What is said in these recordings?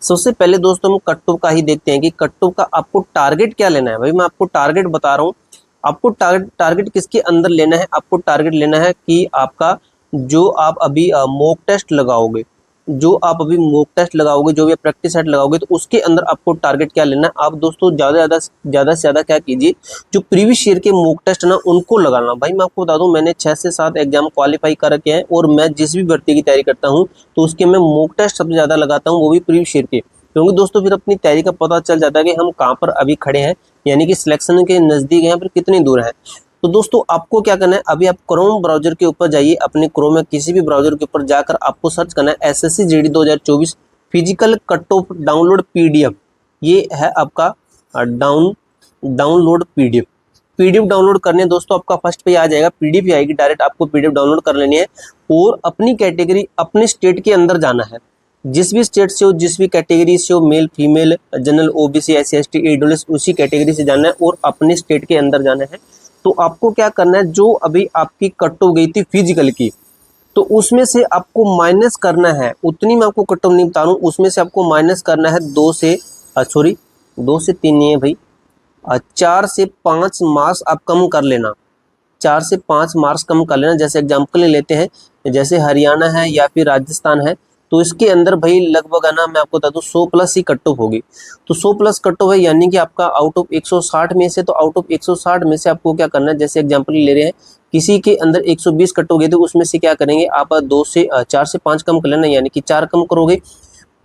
सबसे पहले दोस्तों हम कट ऑफ का ही देखते हैं कि कट ऑफ का आपको टारगेट क्या लेना है। भाई मैं आपको टारगेट बता रहा हूँ, आपको टारगेट किसके अंदर लेना है। आपको टारगेट लेना है कि आपका जो आप अभी मॉक टेस्ट लगाओगे, जो भी प्रैक्टिस सेट लगाओगे, तो उसके अंदर आपको टारगेट क्या लेना है। आप दोस्तों ज़्यादा से ज़्यादा क्या कीजिए, जो प्रीवियस ईयर के मॉक टेस्ट ना उनको लगाना। भाई मैं आपको बता दूं, मैंने 6 से 7 एग्जाम क्वालिफाई कर रखे हैं और मैं जिस भी भर्ती की तैयारी करता हूं तो उसके मैं मॉक टेस्ट सबसे ज़्यादा लगाता हूं, वो भी प्रीवियस ईयर के। क्योंकि दोस्तों फिर अपनी तैयारी का पता चल जाता है कि हम कहाँ पर अभी खड़े हैं, यानी कि सिलेक्शन के नज़दीक हैं, फिर कितनी दूर है। तो दोस्तों आपको क्या करना है, अभी आप क्रोम ब्राउजर के ऊपर जाइए, अपने क्रोम में किसी भी ब्राउजर के ऊपर जाकर आपको सर्च करना है SSC GD 2024 physical cut off download PDF. ये है आपका डाउनलोड पीडीएफ डाउनलोड करने दोस्तों आपका फर्स्ट पे आ जाएगा, पीडीएफ ही आएगी डायरेक्ट, आपको पीडीएफ डाउनलोड कर लेनी है और अपनी कैटेगरी अपने स्टेट के अंदर जाना है। जिस भी स्टेट से हो, जिस भी कैटेगरी से हो, male female general OBC SC ST EWS, उसी कैटेगरी से जाना है और अपने स्टेट के अंदर जाना है। तो आपको क्या करना है, जो अभी आपकी कट हो गई थी फिजिकल की, तो उसमें से आपको माइनस करना है, उतनी मैं आपको कट ऑफ नहीं बता रहा हूँ, उसमें से आपको माइनस करना है 2 से 3 नहीं है भाई, 4 से 5 मार्क्स आप कम कर लेना। 4 से 5 मार्क्स कम कर लेना। जैसे एग्जाम्पल ले लेते हैं, जैसे हरियाणा है या फिर राजस्थान है, तो इसके अंदर भाई लगभग है ना, मैं आपको बता दूं 100 प्लस ही कट ऑफ होगी। तो 100 प्लस कट ऑफ है, यानी कि आपका आउट ऑफ 160 में से, तो आउट ऑफ 160 में से आपको क्या करना है, जैसे एग्जाम्पल ले रहे हैं, किसी के अंदर 120 कट हो गए, तो उसमें से क्या करेंगे आप 4 से 5 कम कर लेना, यानी कि 4 कम करोगे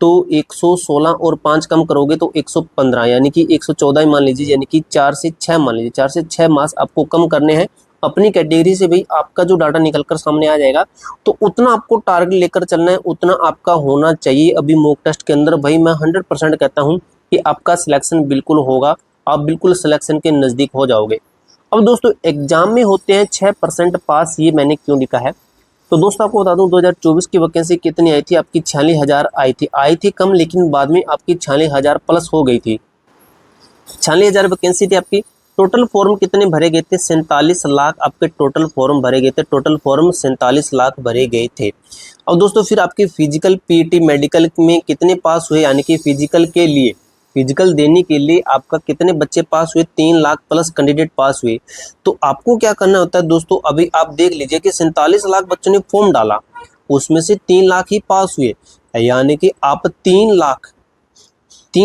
तो 116 और 5 कम करोगे तो 115, यानी कि 114 ही मान लीजिए, यानी कि 4 से 6 मान लीजिए, 4 से 6 मार्क्स आपको कम करने हैं अपनी कैटेगरी से। भाई आपका जो डाटा निकल कर सामने आ जाएगा, तो उतना आपको टारगेट लेकर चलना है, उतना आपका होना चाहिए अभी मॉक टेस्ट के अंदर। भाई मैं 100% कहता हूँ कि आपका सिलेक्शन बिल्कुल होगा, आप बिल्कुल सिलेक्शन के नज़दीक हो जाओगे। अब दोस्तों एग्जाम में होते हैं 6% पास, ये मैंने क्यों लिखा है, तो दोस्तों आपको बता दूं 2024 की वैकेंसी कितनी आई थी आपकी, 46,000 आई थी कम, लेकिन बाद में आपकी 46,000 प्लस हो गई थी। 46,000 वैकेंसी थी आपकी। टोटल फॉर्म कितने भरे गए थे, 47 लाख आपके टोटल फॉर्म भरे गए थे, टोटल फॉर्म 47 लाख भरे गए थे। अब दोस्तों फिर आपके फिजिकल पीटी मेडिकल में कितने पास हुए, यानी कि फिजिकल के लिए, फिजिकल देने के लिए आपका कितने बच्चे पास हुए, 3 लाख प्लस कैंडिडेट पास हुए। तो आपको क्या करना होता है दोस्तों, अभी आप देख लीजिए कि 47 लाख बच्चों ने फॉर्म डाला, उसमें से 3 लाख ही पास हुए, यानी कि आप 3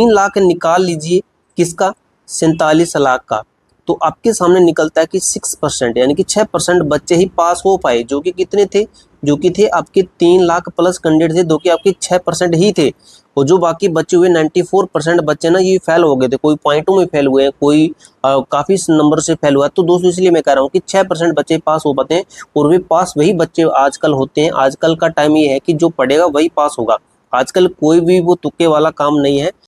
लाख निकाल लीजिए किसका, 47 लाख का, तो आपके सामने निकलता है कि 6%, यानी कि 6% बच्चे ही पास हो पाए, जो कि कितने थे, जो कि थे आपके 3 लाख प्लस कैंडिडेट थे, जो कि आपके 6% ही थे। और जो बाकी बचे हुए 94% बच्चे ना, ये फेल हो गए थे, कोई पॉइंटों में फेल हुए हैं, कोई काफ़ी नंबर से फेल हुआ। तो दोस्तों इसलिए मैं कह रहा हूँ कि 6% बच्चे पास हो पाते हैं, और वे पास वही बच्चे आजकल होते हैं। आजकल का टाइम ये है कि जो पढ़ेगा वही पास होगा, आजकल कोई भी वो तुक्के वाला काम नहीं है।